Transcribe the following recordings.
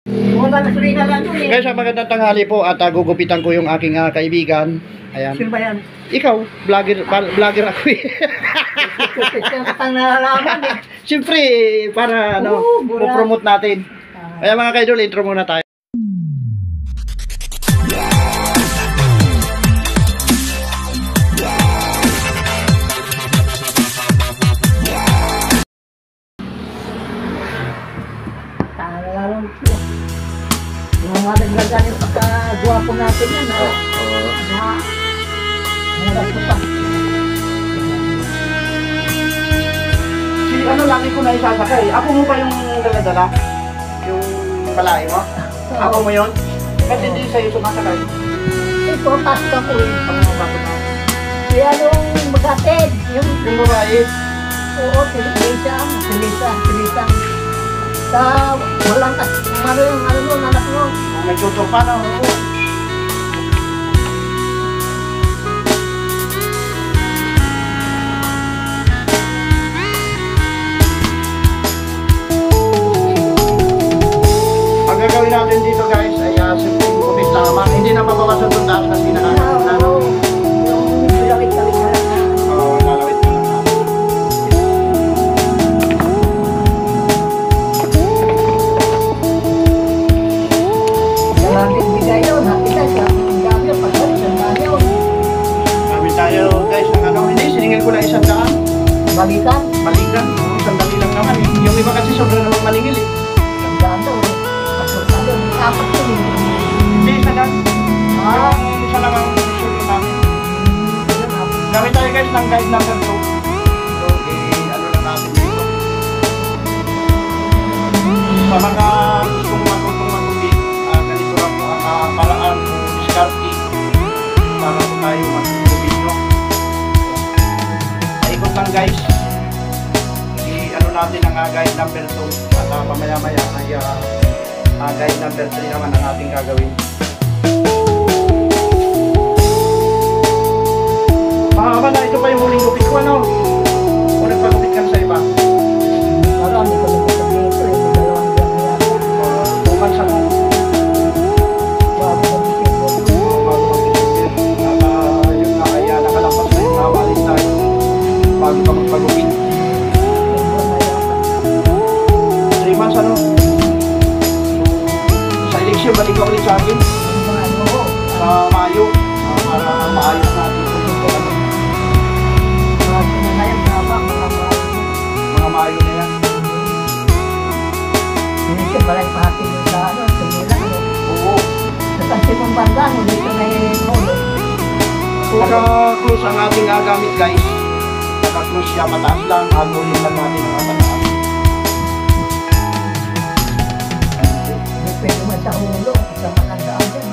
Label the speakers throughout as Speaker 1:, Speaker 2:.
Speaker 1: Guys, magandang tanghali po at gugupitan ko yung aking kaibigan. Ayan.
Speaker 2: Sino ba yan?
Speaker 1: Ikaw, vlogger ako eh. Siyempre, para promote natin. Kaya mga kaidol, intro muna tayo.
Speaker 2: Mga naglagan yung pagka-guwapo natin yan. Harap ko pa.
Speaker 1: Si lagi ko na isasakay. Ako mo ba yung dala-dala? Yung balay mo? Ako mo yun? Ba't hindi sa'yo sumasakay?
Speaker 2: Ito, pasok ako eh. Kaya nung magatid, yung
Speaker 1: babae?
Speaker 2: Oo, Silisa. Sa walang anak mo.
Speaker 1: May tutor pa na. Ang gagawin natin dito guys ay simpleng gupit lamang. Hindi na mabawasan itong taas kasi
Speaker 2: Yung bilawit-lawit na lang.
Speaker 1: Oo, lalawit na lang natin.
Speaker 2: Laging bigay yun. Nakita siya. Ang dami yung pagkalit. Ang dami yun.
Speaker 1: Kami tayo guys ng hindi, siningil ko na 100.
Speaker 2: Balikan.
Speaker 1: Balikan, 100 lang naman eh. Yung iba kasi sobra naman maningil eh.
Speaker 2: Ang dami yun. Pasurta yun. Apat yun.
Speaker 1: Hindi, isa lang. Yung isa lang ang sulit namin. Gamit tayo guys ng guide number 2. So, ano lang natin dito. Sa mga gustong matutong matubig, ganito lang po ang paraan o diskarte para po tayo matubig nyo. Paikot lang guys. Ano natin ang guide number 2 at pamaya-maya ay guide number 3 naman ang ating gagawin. Mahaba na, ito pa yung huling gupit ko, ano? O nagpagupit ka sa iba?
Speaker 2: Marami ko nung sabihin ito. Yung dalawang buwan yan.
Speaker 1: Bukan sa mo.
Speaker 2: Bago mag-isip ko.
Speaker 1: Bago mag-isip. At yun na kaya nakalapas na yung nawalin tayo bago ka magpagupit. 3 months, ano? Sa eleksyon, balik ka ulit sa akin. Sa Mayo. Para maayos natin. Mga Mayo na yan.
Speaker 2: Hindi balay pati mo sa Manila.
Speaker 1: Oo.
Speaker 2: Sa Simong Banda, dito na yung molo.
Speaker 1: Naka-close ang ating gamit guys. Naka-close siya, mataas lang. Agulin lang natin ang mataas.
Speaker 2: Hindi pwede mo sa ulo. Sa makandaan dyan.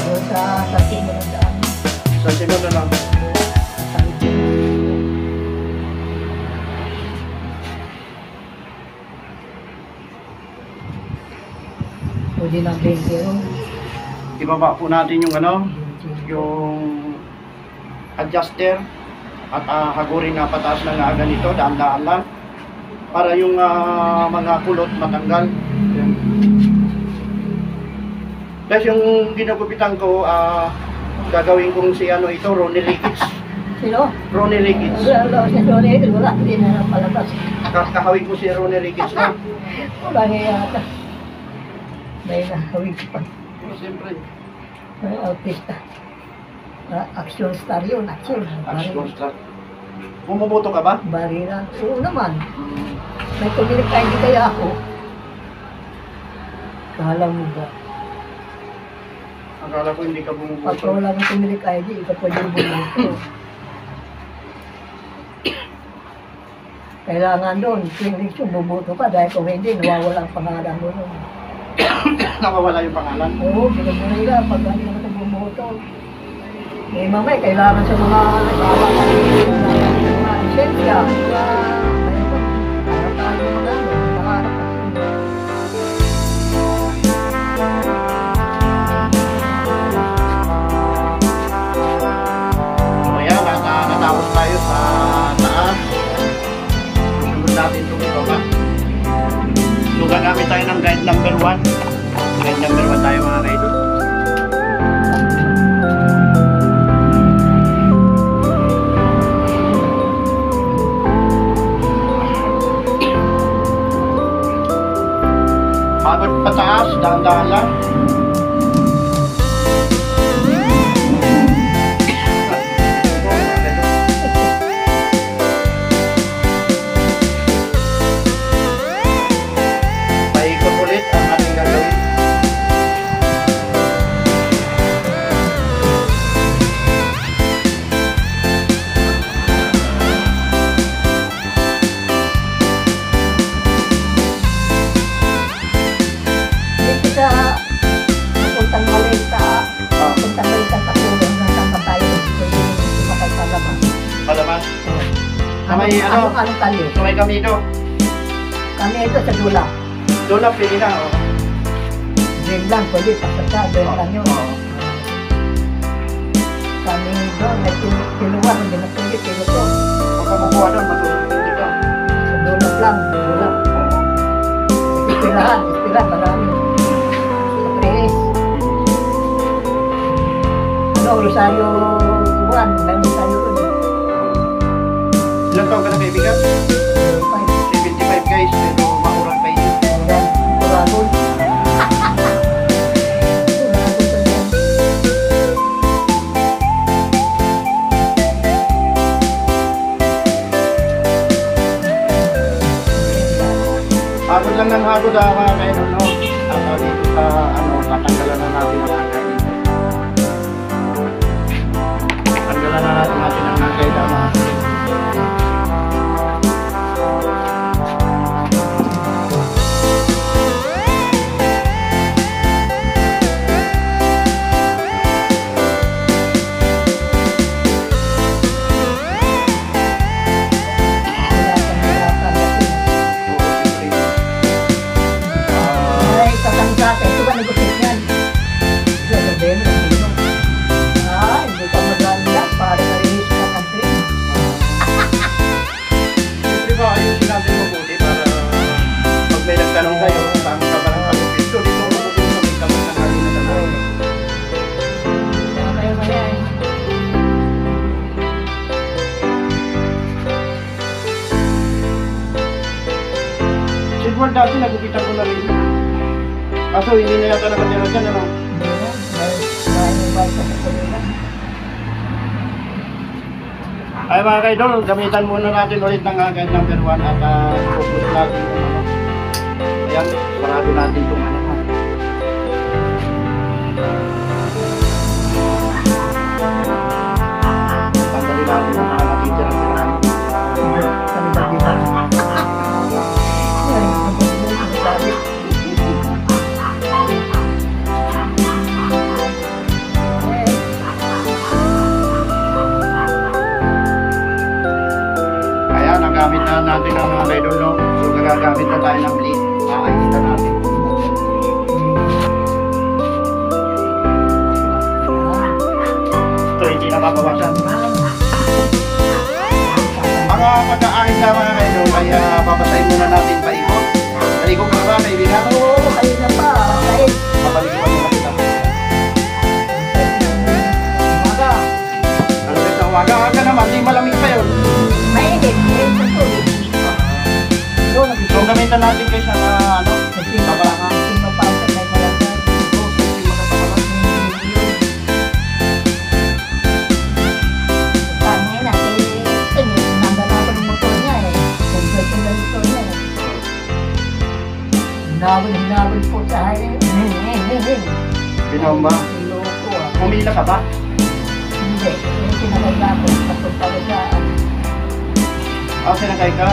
Speaker 2: Doon sa Simong Daan.
Speaker 1: Sa sunod na lang.
Speaker 2: Pwede ng 20 yun.
Speaker 1: Ibaba po natin yung yung adjuster at hagurin na pataas lang na ganito, daan-daan lang para yung mga kulot matanggal. Yan. Tapos yung ginagupitan ko, gagawin kong si ito, Ronnie Ricketts.
Speaker 2: Sino?
Speaker 1: Ronnie Ricketts.
Speaker 2: Wala, hindi na palabas.
Speaker 1: Kakahawig ko si Ronnie Ricketts na.
Speaker 2: Wala nga yata. May nahawig pa.
Speaker 1: Siyempre.
Speaker 2: May artista. Action star yun, action.
Speaker 1: Action star. Bumuboto ka ba?
Speaker 2: Barira. Oo naman. May kumilik tayo, hindi kaya ako. Kala mo ba?
Speaker 1: Akala ko hindi ka bumuboto.
Speaker 2: Pag wala mo kumilik tayo, hindi ka pwede bumuboto. Kailangan doon, election, bumuboto ka dahil kung hindi, nawawala ang pangalan mo doon.
Speaker 1: Nakawala yung pangalan.
Speaker 2: Oo, binigyan nila pag hindi ka bumuboto. Eh, mamay, kailangan sa mga lisensya.
Speaker 1: So yan, natapos tayo sa taas. Susunod natin itong ibaba. gagamit tayo ng guide number 1. Guide number 1 tayo mga kaidol. Pagod pataas, dahan-dahan lang. Paikot ulit ang ating gagawin.
Speaker 2: Dito sa napuntang malita, napuntang malita sa tulong ng tayo. Pwede sumakay sa labas.
Speaker 1: Palabas. Kamay ano?
Speaker 2: Anong kali?
Speaker 1: Kamay kami ito.
Speaker 2: Kami ito sa dula.
Speaker 1: Doon lang, pili na. Oh.
Speaker 2: Drain lang, pwede pasasa, drain lang yun.
Speaker 1: Oo.
Speaker 2: Kami doon, may tinuwan, hindi na pwede, tinuwan.
Speaker 1: Huwag ka makuha doon, matulog din dito.
Speaker 2: Sa dulap lang, dulap. Ispirahan, marami. Sa Tres. Ano, Rosario 1, may Rosario 1.
Speaker 1: Ilang taon ka na kaibigan? 75 guys, pero maurang pa yun.
Speaker 2: Ayan, Turagon. Turagon pa yan.
Speaker 1: Hagod lang ng hagod mga kaidol, no? At dito sa, tatanggalan na natin ang agay. Tanggalan na natin ang agay na mga kaidol.
Speaker 2: Ay, tatangkate. Ito ba negosyate yan? Ito, sabihin mo, sabihin mo. Ah, hindi ka maganda. Para na-release ka ng train.
Speaker 1: Siyempre ba, ayusin natin mabuti para pag may nagtanong kayo, saan ka ba ng pagupit? So, dito mabuti sa may kamay ng halina na namin.
Speaker 2: Okay, maya eh.
Speaker 1: Siguro dati nagupitan ko na rin. Kaso hindi na yata nakatira dyan, ano?
Speaker 2: Hindi na. May bike sa kanila.
Speaker 1: Ay mga kaidol, gamitan muna natin ulit ng guide number 1 at focus natin yung ano. Ayan, parado natin itong ano. Tanggalin natin yung mga natitira-tirahan.
Speaker 2: Kami ba dito? Ay, ang sabi.
Speaker 1: Ayan, nagamit na natin ang mga kaidol, no? So nagagamit na tayo ng bleed. Nakakita natin. Ito, hindi na mabawasan. Mga pagkaahit na mga kaidol, kaya papasahin muna natin paikot. Paikot ka ba, kaibigan?
Speaker 2: Oo, kayo na pa. Kahit
Speaker 1: Papalikuan mo kita.
Speaker 2: umaga.
Speaker 1: Ano sa umaga? Aga naman, di malamig pa yun.
Speaker 2: Mainit. Mainit na tuloy. Doon,
Speaker 1: So gamitan natin guys ng ano,
Speaker 2: kasi mapapasok may malagay. Tangin na, ito nanda na ako ng motor niya eh. Complete yung motor niya eh. Hinabol po sa hari.
Speaker 1: Binomba.
Speaker 2: Loko ah.
Speaker 1: Pumila ka ba?
Speaker 2: Hindi, yung pinagaya ko, pagpapalagaan.
Speaker 1: Sinakay ka?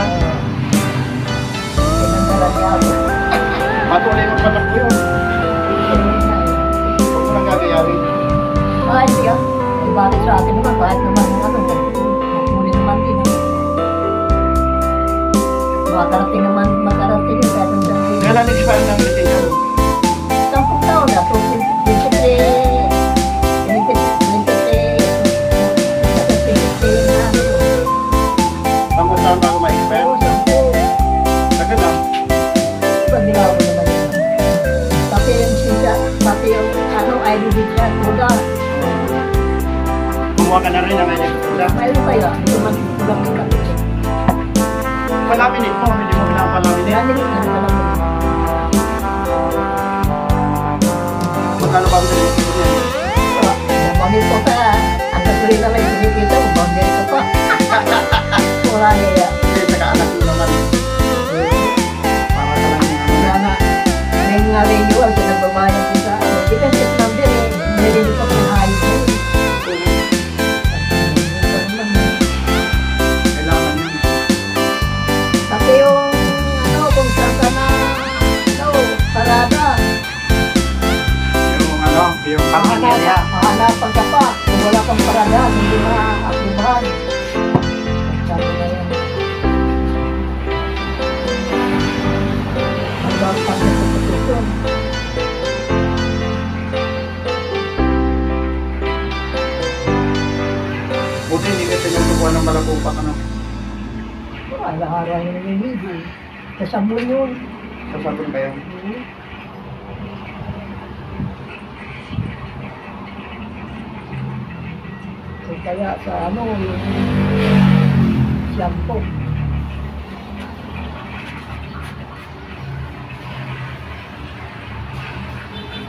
Speaker 2: Pinagdala niya ako.
Speaker 1: Patuloy mo patak ko yun. Huwag mo nang gagayawin.
Speaker 2: Ay, hindi ah. Ay, bakit sa akin naman, kahit naman yung ano, nagpuli naman din eh. Makarating naman, makarating yung kahit ang dami.
Speaker 1: Kailan expire ng litigation?
Speaker 2: 10 taon na, 23 na ano.
Speaker 1: Ang saan bago ma-expire?
Speaker 2: Oo, 10.
Speaker 1: Tagal lang.
Speaker 2: Pag nilaw may bibig siya, tuda.
Speaker 1: Kumuha ka na rin ng electroda.
Speaker 2: Mayroon kaya, hindi man kulang ng kapit.
Speaker 1: Palaminate mo, hindi mo pinapalaminate.
Speaker 2: Yan din, ano ka lang.
Speaker 1: Magkano ba ang electroda niya?
Speaker 2: Bangin ko pa, ang kasulit na may kinikita ko, bangin ko pa. Wala niya.
Speaker 1: Kasi saka anak mo naman. Para ka lang yung
Speaker 2: Wala na. May nga renewal, siya nagbabayad ko sa ano. Defensive number eh, narinig ko pa ng hayop eh.
Speaker 1: kailangan yun.
Speaker 2: Kasi yung, ano, kung saan ka na, ano, parada.
Speaker 1: Yung ano, yung parking area.
Speaker 2: Mahanapan ka pa. Kung wala kang parada, hindi ma-aktibahan. Sabi na yan. Ang bawat pagkakasasyon.
Speaker 1: Buti hindi ka sinusubuan ng malagupak, ano?
Speaker 2: Araw-araw yung naliligo. Kasabon yun.
Speaker 1: Sasabon ba yun?
Speaker 2: Kaya sa ano, yung shampoo.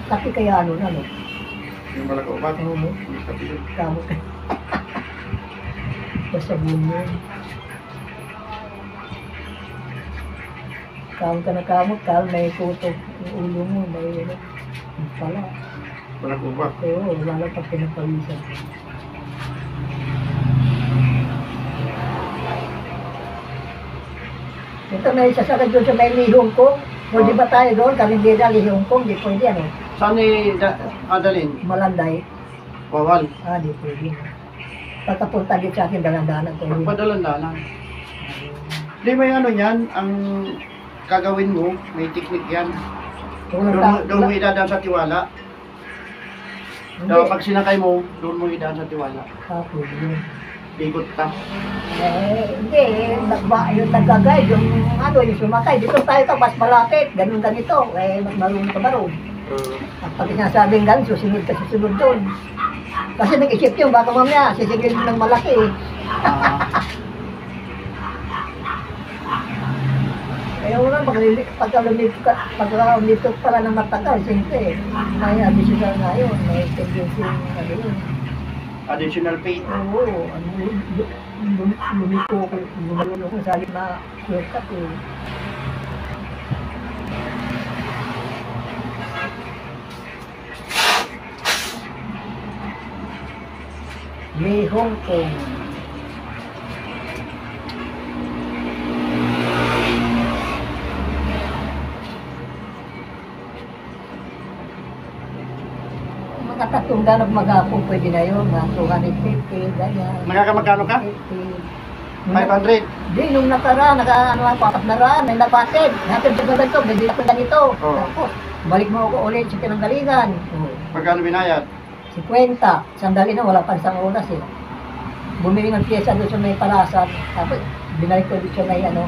Speaker 2: Tapi kaya ano na, no?
Speaker 1: Yung malagupak?
Speaker 2: Oo.
Speaker 1: Hindi ka pilit.
Speaker 2: Kamot ka. Kasabon yun. Kamot ka na kamot, may kutok yung ulo mo, may ano. Pala.
Speaker 1: Malagupak.
Speaker 2: Oo, wala lang pag pinapawisan. Ito may sasakad doon sa may Hong Kong. Pwede ba tayo doon? Kami hindi dali Hong Kong, di pwede ano.
Speaker 1: Saan ni Adalin?
Speaker 2: Malanday.
Speaker 1: Bawal.
Speaker 2: Di pwede. Pagkapunta dito sa akin, dalang-dalang ko yun.
Speaker 1: Pagpadalan-dalan. Di may ano yan, ang gagawin mo, may technique yan. Doon mo idadaan sa tiwala. Dapat pag sinakay mo, doon mo idaan sa tiwala.
Speaker 2: Pwede yun.
Speaker 1: Bigot ka.
Speaker 2: Hindi. Yung nag-guide, yung ano, yung sumakay. Dito tayo ka, mas malapit. Ganun ganito. Mas marunong ka ba ron? At pag sinasabing ganun, susunod ka susunod doon. Kasi nag-isip yun, baka mamaya, sisigil mo ng malaki eh. Kaya wala, pagka lumito pala ng matagal, siyempre, may additional na yun, may tendency ano yun.
Speaker 1: Additional pay.
Speaker 2: Oo, lumito ko, lumalunok ko sa lima, shortcut eh. May Hong Kong. Mga tatlong ganap maghapon pwede na yun, mga 250, ganyan.
Speaker 1: Magkakamagkano ka?
Speaker 2: 50.
Speaker 1: 500.
Speaker 2: Di, nung nakaraan, ano lang, 400, may napatid. Natin sa ganito, bibili ko ganito.
Speaker 1: Oo.
Speaker 2: Tapos, balik mo ako ulit sa pinanggalingan.
Speaker 1: Magkano binayad?
Speaker 2: 50. Sandali na, wala pang isang oras eh. Bumili ng pyesa doon sa may Parasan. Tapos, binalik ko doon sa may ano,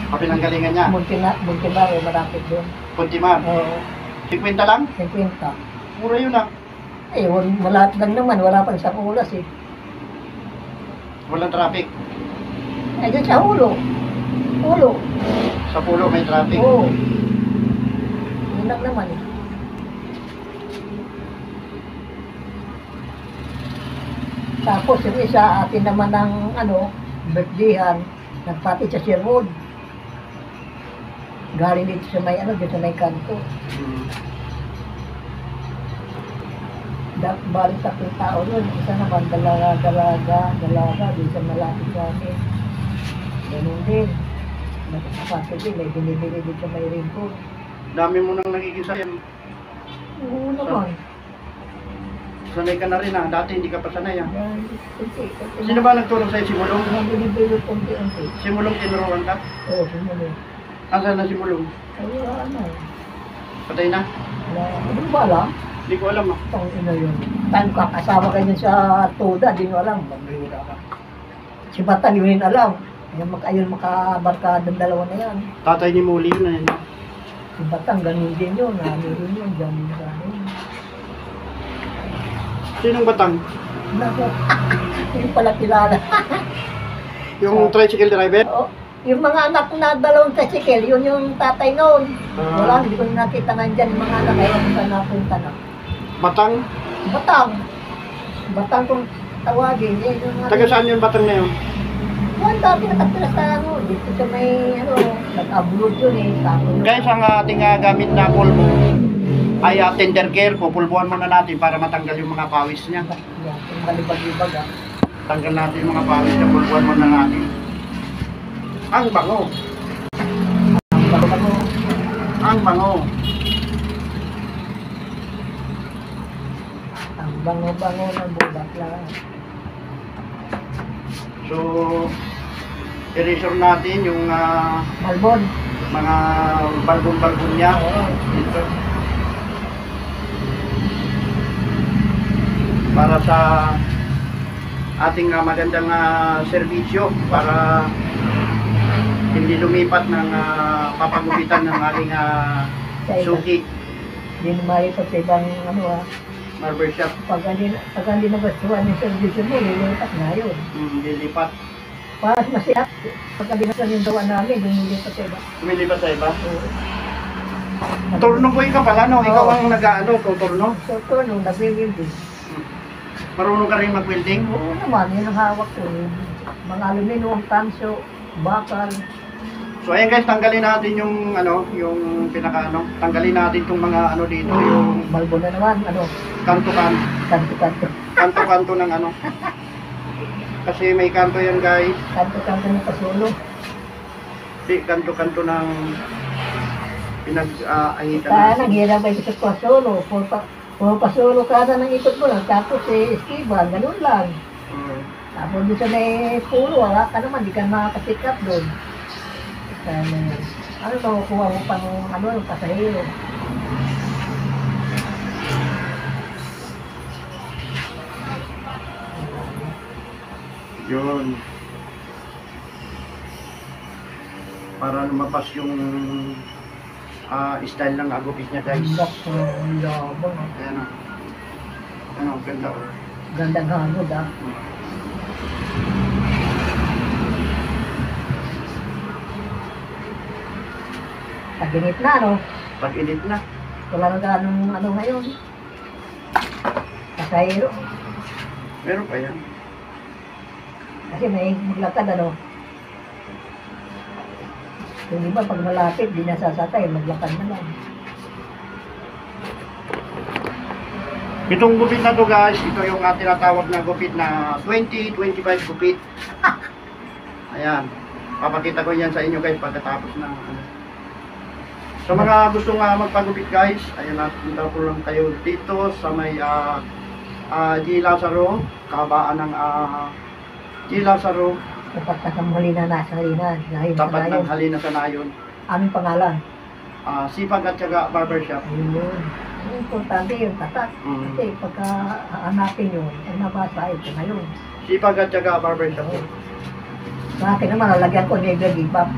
Speaker 1: Kapinanggalingan niya.
Speaker 2: Muntinaro, malapit doon.
Speaker 1: Kuntimar.
Speaker 2: Oo,
Speaker 1: 50 lang?
Speaker 2: 50.
Speaker 1: Mura yun ah.
Speaker 2: Eh, malapit lang naman, wala pang isang oras eh.
Speaker 1: Walang traffic.
Speaker 2: Eh, dyan sa ulo. Ulo.
Speaker 1: Sa pulo may traffic.
Speaker 2: Oo. Yun lang naman eh. Tapos yung isa, atin naman ng ano, birthdayhan, nagpati sa Sherwood. Galing dito sa may ano, dito sa may kanto. Balik sa tao nun, isa naman dalaga, dito sa malapit sa akin. Ganun din. Nagpapasok din, may binibili dito sa may ringko.
Speaker 1: Dami mo nang nagigisayan.
Speaker 2: Oo naman.
Speaker 1: Sanay ka na rin ah. Dati hindi ka pa sanay ah.
Speaker 2: Kunti.
Speaker 1: Sino ba nagturo sa'yo? Si Mulong?
Speaker 2: Ang binibili kunti-unti.
Speaker 1: Si Mulong tinuruan ka?
Speaker 2: Oo, sumuli.
Speaker 1: Asan na si Mulong?
Speaker 2: Ay, ano.
Speaker 1: Patay na?
Speaker 2: Ano ba alam?
Speaker 1: Hindi ko alam ah.
Speaker 2: Itong ina yun. Tayo kakasama kayo dun sa Toda, di nyo alam. Magbihira ka. Si Batang yun alam. Ayun makabarkada ng dalawa na yan.
Speaker 1: Tatay ni Muli yun na yun.
Speaker 2: Si Batang ganun din yun. Ano rin yun. Ganun sa amin.
Speaker 1: Sinong batang?
Speaker 2: Nako, hindi pala kilala.
Speaker 1: Yung tricycle driver?
Speaker 2: Oo. Yung mga anak na dalawang tricycle, yun yung tatay noon.
Speaker 1: Ah.
Speaker 2: Wala, hindi ko nakita nga dyan yung mga anak, kaya kung saan napunta na.
Speaker 1: Batang?
Speaker 2: Batang. Batang kung tawagin. Eh, yung mga-
Speaker 1: Taga saan yung batang na yun?
Speaker 2: Yan, dati nakatira sa ano, dito sa may, ano, nag-upload yun eh. Tapos yun.
Speaker 1: Guys, ang ating gamit na pulbo ay tender care. Pupulbuhan muna natin para matanggal yung mga pawis niya.
Speaker 2: Yan, yung malibag-libag ah.
Speaker 1: Tanggal natin yung mga pawis niya, pulbuhan muna natin. Ang bango.
Speaker 2: Ang bago-bago.
Speaker 1: Ang bango.
Speaker 2: Ang bango-bango ng bulat lang.
Speaker 1: So, i-reserve natin yung
Speaker 2: Malbon.
Speaker 1: mga balbon-balbon niya.
Speaker 2: Oo.
Speaker 1: Dito. Para sa ating magandang serbisyo para hindi lumipat ng papagupitan ng ating suki
Speaker 2: Hindi naman ito sa ibang ano ah.
Speaker 1: barbershop.
Speaker 2: Pag hindi nabastuhan yung servisyo mo, lilipat na yun.
Speaker 1: Lilipat.
Speaker 2: Para masaya, pag binasan yung gawa namin, lumilipat sa iba.
Speaker 1: Lumilipat sa iba.
Speaker 2: Oo.
Speaker 1: Turno ko ikaw pala, no? Ikaw
Speaker 2: Oo.
Speaker 1: ang nag-ano, tuturno.
Speaker 2: So, ito, nung nag-building.
Speaker 1: Marunong ka rin mag-welding?
Speaker 2: Oo naman, yun ang hawak ko. Mga aluminum, tanso, bakal.
Speaker 1: So ayan guys, tanggalin natin yung yung tanggalin natin tong mga dito, yung
Speaker 2: Balbo na naman, ano,
Speaker 1: kanto-kanto.
Speaker 2: kanto-kanto.
Speaker 1: Kanto-kanto ng Kasi may kanto yan guys.
Speaker 2: Kanto-kanto ng pasulo.
Speaker 1: Di, kanto-kanto ng pinag-ahitan
Speaker 2: Kaya
Speaker 1: natin.
Speaker 2: naghirap ay sa pasulo. Puro pasulo ka na ng ikot mo lang. Tapos eskibal, ganun lang. Tapos doon sa may pulo, wala ka naman, di ka makakasikat doon. Kaya ano makukuha mo pang yung pasahero.
Speaker 1: Yun. Para lumabas yung style ng agupit niya guys.
Speaker 2: Ang labang.
Speaker 1: Ayan o. Ano, ganda o.
Speaker 2: Gandang hangod ah. Pag-init na, no?
Speaker 1: Pag-init na.
Speaker 2: Wala na ganong ngayon. Pasahero.
Speaker 1: Meron pa yan.
Speaker 2: Kasi may maglakad, ano? Yung iba, pag malapit, di nasasakay, maglakad na lang.
Speaker 1: Itong gupit na to guys, ito yung tinatawag na gupit na 20-25 gupit. Ayan. Papakita ko yan sa inyo guys pagkatapos ng Sa mga gustong magpagupit guys, ayun punta po lang kayo dito sa may G. Lazaro, kabaan ng G. Lazaro,
Speaker 2: Tapat na sa Halina na, sa Halina.
Speaker 1: tapat ng Halina sa Nayon.
Speaker 2: Anong pangalan?
Speaker 1: Sipag at syaga barbershop.
Speaker 2: Ayun. Ang importante yung tatak. Kasi pagka hanapin yun, ay nabasa ito ngayon.
Speaker 1: Sipag at syaga barbershop.
Speaker 2: Sa akin naman, lalagyan ko never give up.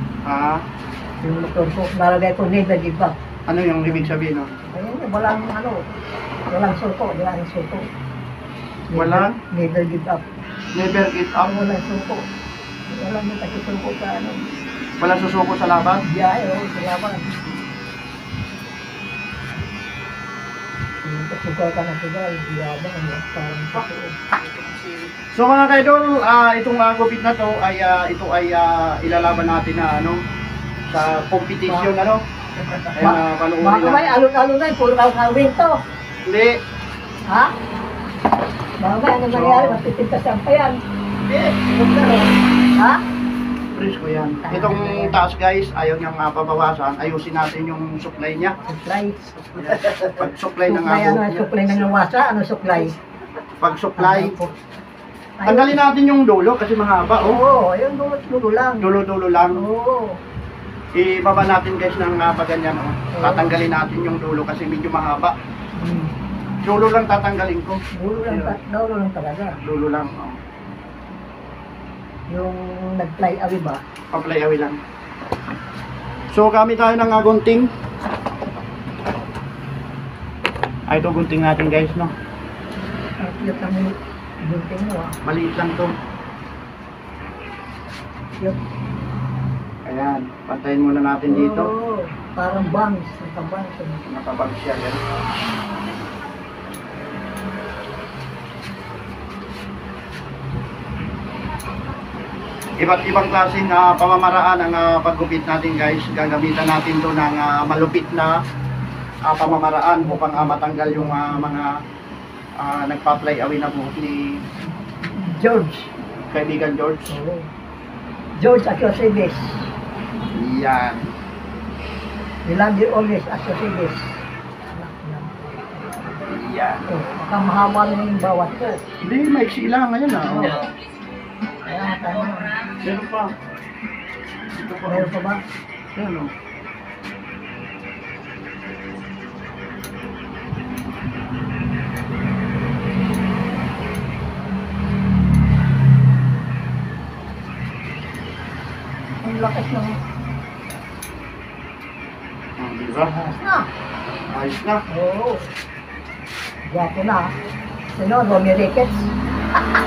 Speaker 2: Yung motor ko, lalagyan ko never give up.
Speaker 1: Ano yung ibig sabihin? No?
Speaker 2: Ayun, walang suko, walang suko.
Speaker 1: Walang?
Speaker 2: Never give up.
Speaker 1: Never give up.
Speaker 2: Walang suko. Walang may takisuko ka, ano.
Speaker 1: Walang susuko sa laban.
Speaker 2: Biyahe, salamat. Sugal ka na sugal, biyabang, parang suko.
Speaker 1: So mga kaidol, itong gupit na to ay ilalaban natin na sa competition Ayan, panuorin
Speaker 2: Baka may
Speaker 1: natin.
Speaker 2: alon-alon na, puro kawin to.
Speaker 1: Hindi.
Speaker 2: Ha? Baka may ano nangyari, matitinta sa yan.
Speaker 1: Hindi.
Speaker 2: Ha?
Speaker 1: Presko yan. Itong taas guys, ayaw niyang pabawasan. Ayusin natin yung supply niya.
Speaker 2: Supply.
Speaker 1: Pag supply ng
Speaker 2: Supply, ano, supply ng nawasa, ano supply?
Speaker 1: Pag supply, tanggalin natin yung dulo kasi mahaba.
Speaker 2: Oo, yung dulo lang.
Speaker 1: Dulo-dulo lang.
Speaker 2: Oo.
Speaker 1: Ibaba natin guys ng ganyan. Tatanggalin natin yung dulo kasi medyo mahaba. Dulo lang tatanggalin ko.
Speaker 2: Dulo lang talaga.
Speaker 1: Dulo lang.
Speaker 2: Yung nag-fly away ba?
Speaker 1: Pa-fly away lang. So gamit tayo ng gunting. Ito gunting natin guys, no?
Speaker 2: cute ang gunting mo ah.
Speaker 1: Maliit lang to.
Speaker 2: Cute.
Speaker 1: Ayan, pantayin muna natin dito.
Speaker 2: Oo, parang bangs. Nakabangs.
Speaker 1: Nakabag siya yan. Iba't ibang klaseng pamamaraan ang paggupit natin guys. Gagamitan natin to ng malupit na pamamaraan upang matanggal yung mga nagpa-fly away na buhok ni
Speaker 2: George.
Speaker 1: kaibigan George.
Speaker 2: Oo. George Acrosibes.
Speaker 1: Yan.
Speaker 2: We love you always, Acrosibes.
Speaker 1: Yan.
Speaker 2: Oh, baka mahaba na yung bawat ko.
Speaker 1: Hindi, maiksi lang ngayon
Speaker 2: Oo.
Speaker 1: ah.
Speaker 2: Kaya tayo.
Speaker 1: Meron pa. Ito pa.
Speaker 2: Meron pa ba?
Speaker 1: Yan o.
Speaker 2: Ang lakas ng
Speaker 1: Diba?
Speaker 2: ahas na.
Speaker 1: Ayos na.
Speaker 2: Oo. Gwapo na. Sino? Romy Ricketts.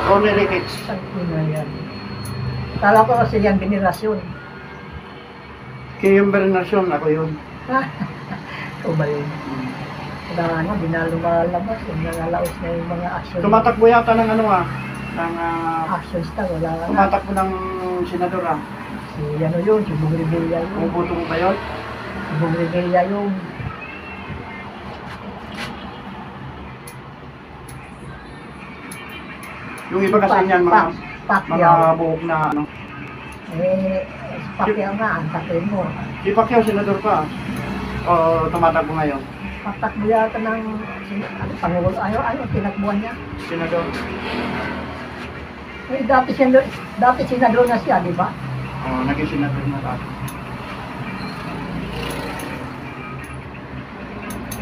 Speaker 1: Ronnie Ricketts.
Speaker 2: Sabi na yan. Kala ko kasi yan binirasyon.
Speaker 1: Kay yung Bernasyon, ako yun.
Speaker 2: Ito ba yun? Kaya ano, dinalabas. Yung nangalaos na yung mga action.
Speaker 1: Tumatakbo yata ng ano ng
Speaker 2: Action star, wala na.
Speaker 1: tumatakbo ng senador
Speaker 2: Si ano yun, si Bong Revilla yun.
Speaker 1: Umubuto mo ba yun?
Speaker 2: Si Bong Revilla yun.
Speaker 1: Yung iba kasi niyan, mga
Speaker 2: Pacquiao.
Speaker 1: buhok na ano.
Speaker 2: Eh, Pacquiao nga, ang takin mo.
Speaker 1: Di Pacquiao, senador pa. O tumatakbo ngayon?
Speaker 2: Patakbo yata ng Pangulo. Ano, tinakbuhan niya.
Speaker 1: Senador.
Speaker 2: Eh, dati senador na siya, di ba?
Speaker 1: O, naging senador na tayo.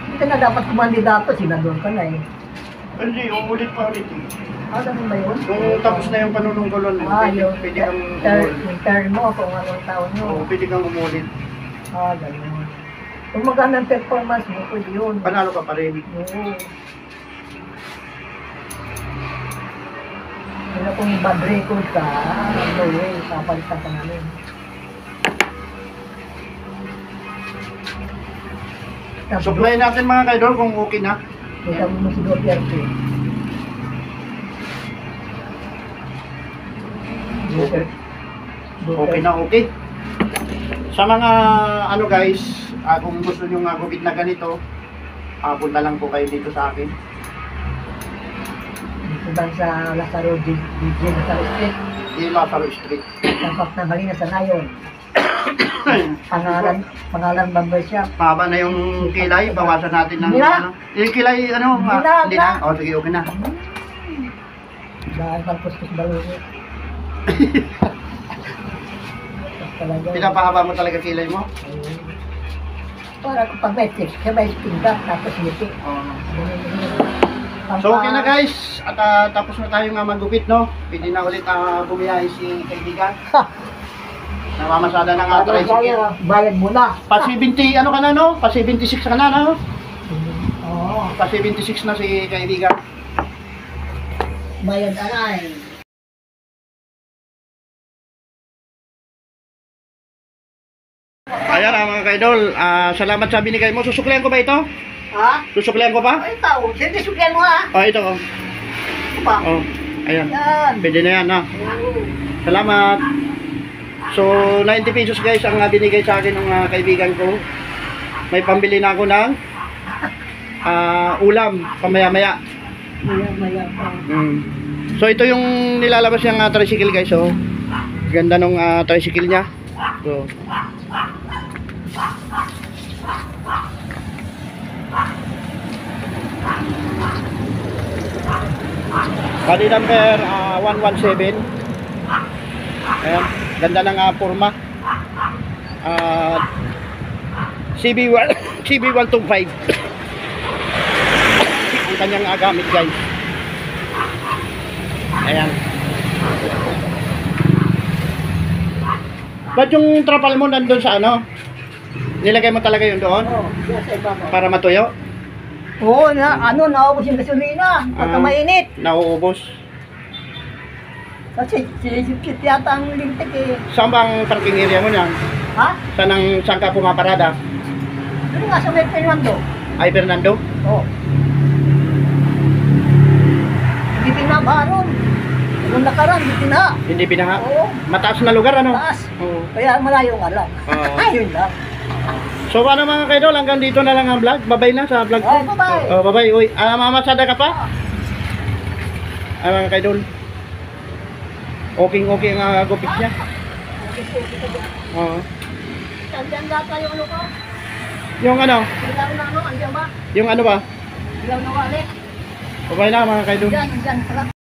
Speaker 2: Hindi ka na dapat kumandidato, senador ka na eh.
Speaker 1: Hindi, uulit pa ulit eh.
Speaker 2: Ganun ba yun?
Speaker 1: Kung tapos na yung panunungkulon,
Speaker 2: Yung
Speaker 1: pwede kang
Speaker 2: term,
Speaker 1: umulit.
Speaker 2: yung term mo, kung anong taon mo.
Speaker 1: O, pwede kang umulit.
Speaker 2: Ganun. Kung maganda ang performance mo, pwede yun.
Speaker 1: Panalo ka pa rin.
Speaker 2: Oo. Kaya kung bad record ka, no way, papalitan ka namin.
Speaker 1: Supply natin mga kaidol kung okay na.
Speaker 2: Kita mo si Duterte.
Speaker 1: Okay na okay. Sa mga ano guys, kung gusto nyo gupit na ganito, punta lang po kayo dito sa akin.
Speaker 2: Dito lang sa Lazaro, DJ Lazaro Street.
Speaker 1: Yung Lazaro Street.
Speaker 2: Tampak na Marina sa ngayon. Pangalan barbershop.
Speaker 1: Mahaba na yung kilay, bawasan natin ng
Speaker 2: Hindi na.
Speaker 1: ano. Yung kilay, ano,
Speaker 2: Hindi na.
Speaker 1: O, sige, okay na.
Speaker 2: Dahil pang kuskus baluri. Talaga.
Speaker 1: Pinapahaba mo talaga kilay mo?
Speaker 2: Para pag may tips, kaya may pinda, tapos ngiti.
Speaker 1: So okay na guys, at tapos na tayo nga magupit, no? Pwede na ulit bumiyahe si kaibigan. Namamasada na nga tricycle.
Speaker 2: Bayad mo na.
Speaker 1: Pa 70, ano ka na, no? Pa 76 ka na, no?
Speaker 2: Oo.
Speaker 1: Pa 76 na si kaibigan.
Speaker 2: Bayad alay.
Speaker 1: Ayan mga kaidol, salamat sa binigay mo. Susuklihan ko ba ito?
Speaker 2: Ha?
Speaker 1: Susuklihan ko ba?
Speaker 2: Ay, tao. Hindi sukyan mo ha.
Speaker 1: Ito.
Speaker 2: Pa.
Speaker 1: Oh, ayan.
Speaker 2: Yan.
Speaker 1: Pwede na yan, no?
Speaker 2: Oo.
Speaker 1: Salamat. So, 90 pesos guys ang binigay sa akin ng kaibigan ko. May pambili na ako ng ulam pamaya-maya.
Speaker 2: Maya pa.
Speaker 1: So, ito yung nilalabas niyang tricycle guys. Oh. Ganda ng tricycle niya. So, body number 117. Ayan, ganda ng forma. CB1 CB125. Ang kanyang gamit guys. Ayan. Ba't yung trapal mo nandun sa ano? Nilagay mo talaga yun doon?
Speaker 2: Oo. Yan sa iba mo.
Speaker 1: Para matuyo?
Speaker 2: Oo, naubos yung gasolina. Pagka
Speaker 1: Ah.
Speaker 2: mainit.
Speaker 1: Nauubos.
Speaker 2: Kasi sinisipsit yata ang lintik eh.
Speaker 1: Saan bang parking area mo niyan?
Speaker 2: Ha?
Speaker 1: Saan ka pumaparada?
Speaker 2: Ano nga sa may Fernando?
Speaker 1: Ay, Fernando?
Speaker 2: Oo. Hindi pinabaron. Nung nakaraan, hindi pina.
Speaker 1: Hindi binaha?
Speaker 2: Oo.
Speaker 1: Mataas na lugar, ano?
Speaker 2: Taas.
Speaker 1: Oo.
Speaker 2: Kaya malayo nga lang.
Speaker 1: Oo.
Speaker 2: Ayun lang.
Speaker 1: So, paano mga kaidol? Hanggang dito na lang ang vlog. Babay na sa vlog ko.
Speaker 2: Oh, bye-bye.
Speaker 1: Oh, bye-bye. Uy, mamasada ka pa? Ay, mga kaidol. Okay ang gupit niya. Oo.
Speaker 2: Andiyan data yung ano ko.
Speaker 1: Yung ano?
Speaker 2: Ilaw na ano, andiyan ba?
Speaker 1: Yung ano ba?
Speaker 2: Ilaw na wali.
Speaker 1: Bye-bye na mga kaidol.
Speaker 2: Andiyan, sarap.